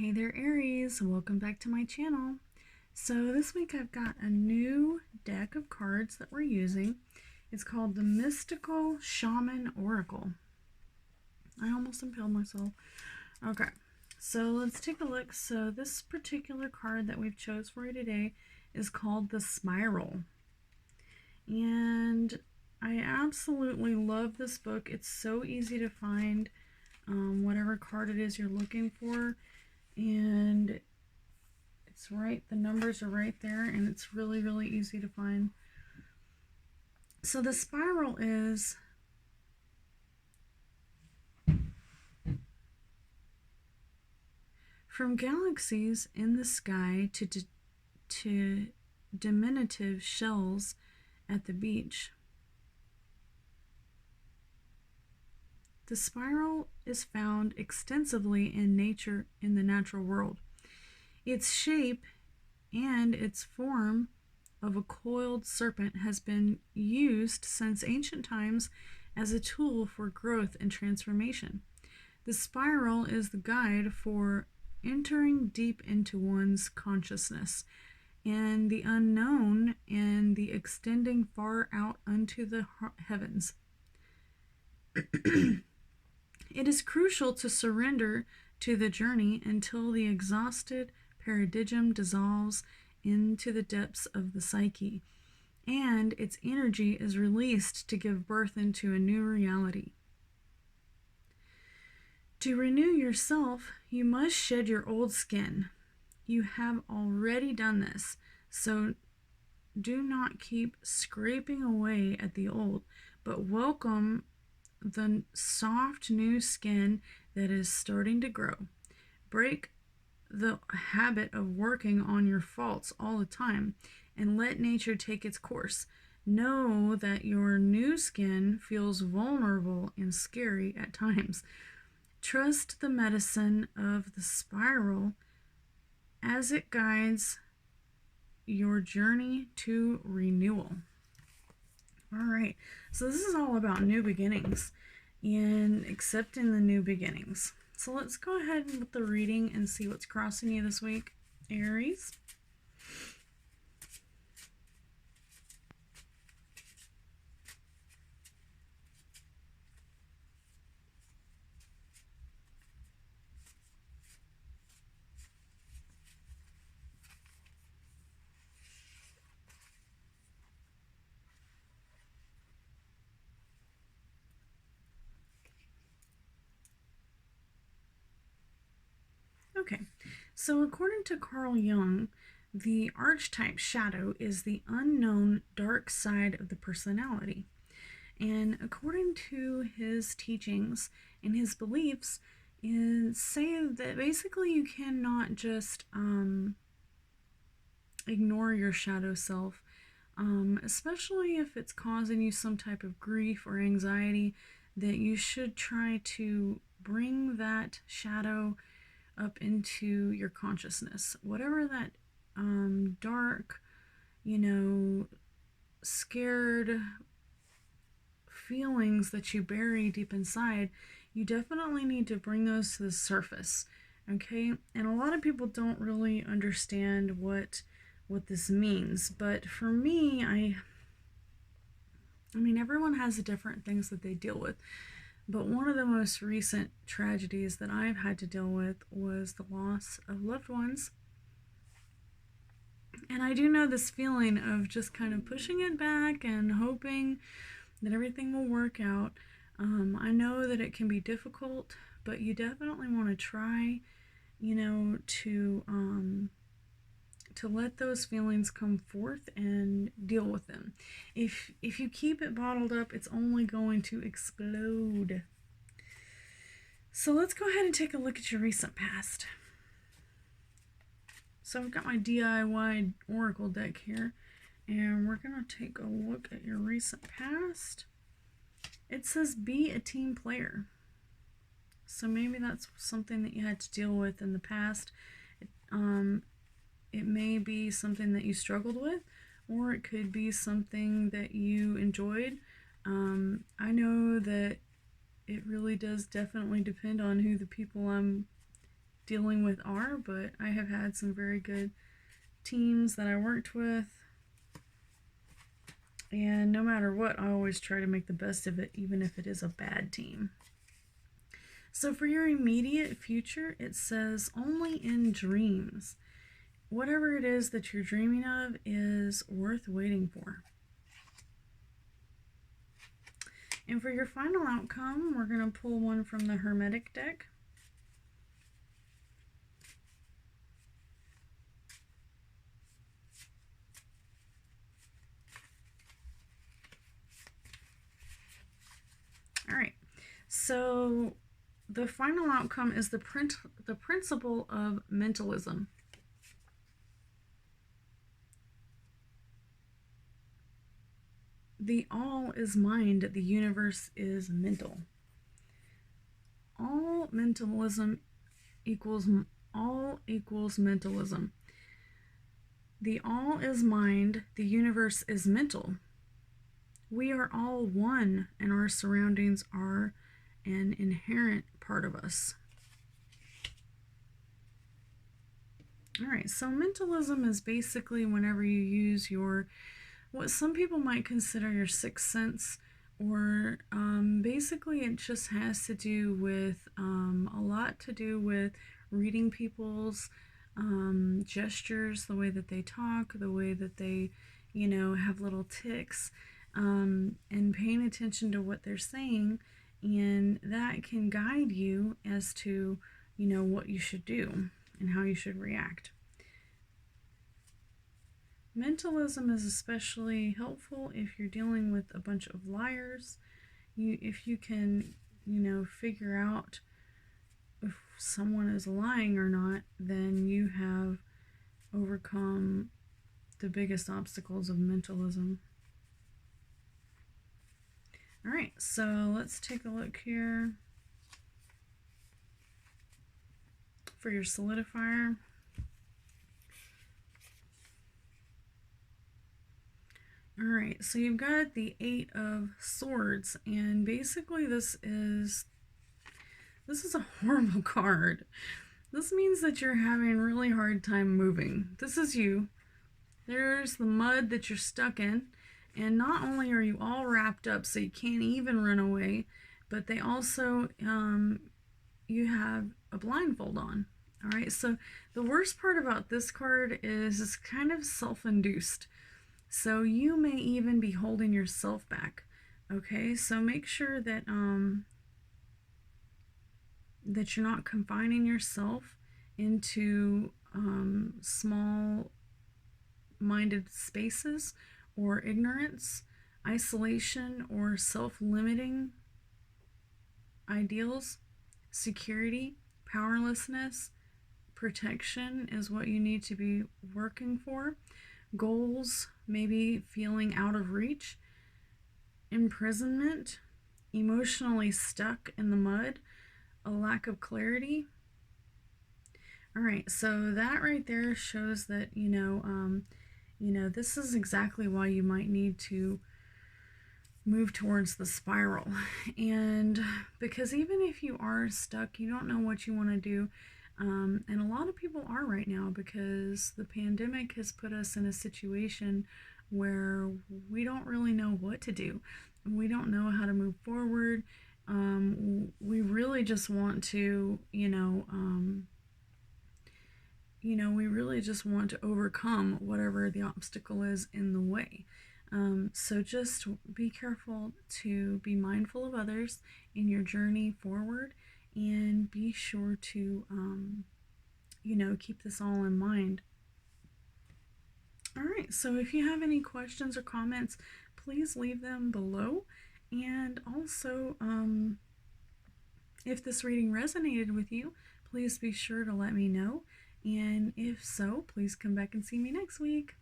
Hey there, Aries. Welcome back to my channel. So this week I've got a new deck of cards that we're using. It's called the Mystical Shaman Oracle. I almost impaled myself. Okay, so let's take a look. So this particular card that we've chose for you today is called the Spirol. And I absolutely love this book. It's so easy to find whatever card it is you're looking for. And it's right, the numbers are right there, and it's really easy to find. So the spiral is from galaxies in the sky to diminutive shells at the beach. The spiral is found extensively in nature, in the natural world. Its shape and its form of a coiled serpent has been used since ancient times as a tool for growth and transformation. The spiral is the guide for entering deep into one's consciousness and the unknown and the extending far out unto the heavens. It is crucial to surrender to the journey until the exhausted paradigm dissolves into the depths of the psyche, and its energy is released to give birth into a new reality. To renew yourself, you must shed your old skin. You have already done this, so do not keep scraping away at the old, but welcome the soft new skin that is starting to grow. Break the habit of working on your faults all the time and let nature take its course. Know that your new skin feels vulnerable and scary at times. Trust the medicine of the spiral as it guides your journey to renewal. All right, so this is all about new beginnings and accepting the new beginnings. So let's go ahead with the reading and see what's crossing you this week, Aries. Okay, so according to Carl Jung, the archetype shadow is the unknown dark side of the personality. And according to his teachings and his beliefs, say that basically you cannot just ignore your shadow self, especially if it's causing you some type of grief or anxiety, that you should try to bring that shadow up into your consciousness. Whatever that dark, scared feelings that you bury deep inside, you definitely need to bring those to the surface. Okay? And a lot of people don't really understand what this means, but for me, I mean, everyone has the different things that they deal with. But one of the most recent tragedies that I've had to deal with was the loss of loved ones. And I do know this feeling of just kind of pushing it back and hoping that everything will work out. I know that it can be difficult, but you definitely want to try, to let those feelings come forth and deal with them. If you keep it bottled up, it's only going to explode. So let's go ahead and take a look at your recent past. So I've got my DIY Oracle deck here, and we're going to take a look at your recent past. It says be a team player. So maybe that's something that you had to deal with in the past. It may be something that you struggled with, or it could be something that you enjoyed. I know that it really does definitely depend on who the people I'm dealing with are, but I have had some very good teams that I worked with. And no matter what, I always try to make the best of it, even if it is a bad team. So for your immediate future, it says only in dreams. Whatever it is that you're dreaming of is worth waiting for. And for your final outcome, we're going to pull one from the Hermetic deck. All right, so the final outcome is the principle of mentalism. The all is mind, the universe is mental. All equals mentalism. The all is mind, the universe is mental. We are all one, and our surroundings are an inherent part of us. All right, so mentalism is basically whenever you use what some people might consider your sixth sense, or basically it just has to do with a lot to do with reading people's gestures, the way that they talk, the way that they, have little tics, and paying attention to what they're saying, and that can guide you as to, what you should do and how you should react. Mentalism is especially helpful if you're dealing with a bunch of liars. If you can, figure out if someone is lying or not, then you have overcome the biggest obstacles of mentalism. All right, so let's take a look here for your solidifier. All right, so you've got the 8 of Swords, and basically this is a horrible card. This means that you're having a really hard time moving. This is you. There's the mud that you're stuck in, and not only are you all wrapped up so you can't even run away, but they also, you have a blindfold on. All right, so the worst part about this card is it's kind of self-induced. So you may even be holding yourself back. Okay, so make sure that that you're not confining yourself into small-minded spaces or ignorance, isolation, or self-limiting ideals. Security, powerlessness, protection is what you need to be working for. Goals, maybe feeling out of reach. Imprisonment, emotionally stuck in the mud, a lack of clarity. All right, so that right there shows that, this is exactly why you might need to move towards the spiral. And because even if you are stuck, you don't know what you want to do. And a lot of people are right now, because the pandemic has put us in a situation where we don't really know what to do. We don't know how to move forward. We really just want to, we really just want to overcome whatever the obstacle is in the way. So just be careful to be mindful of others in your journey forward, and be sure to, keep this all in mind. All right, so if you have any questions or comments, please leave them below. And also, if this reading resonated with you, please be sure to let me know. And if so, please come back and see me next week.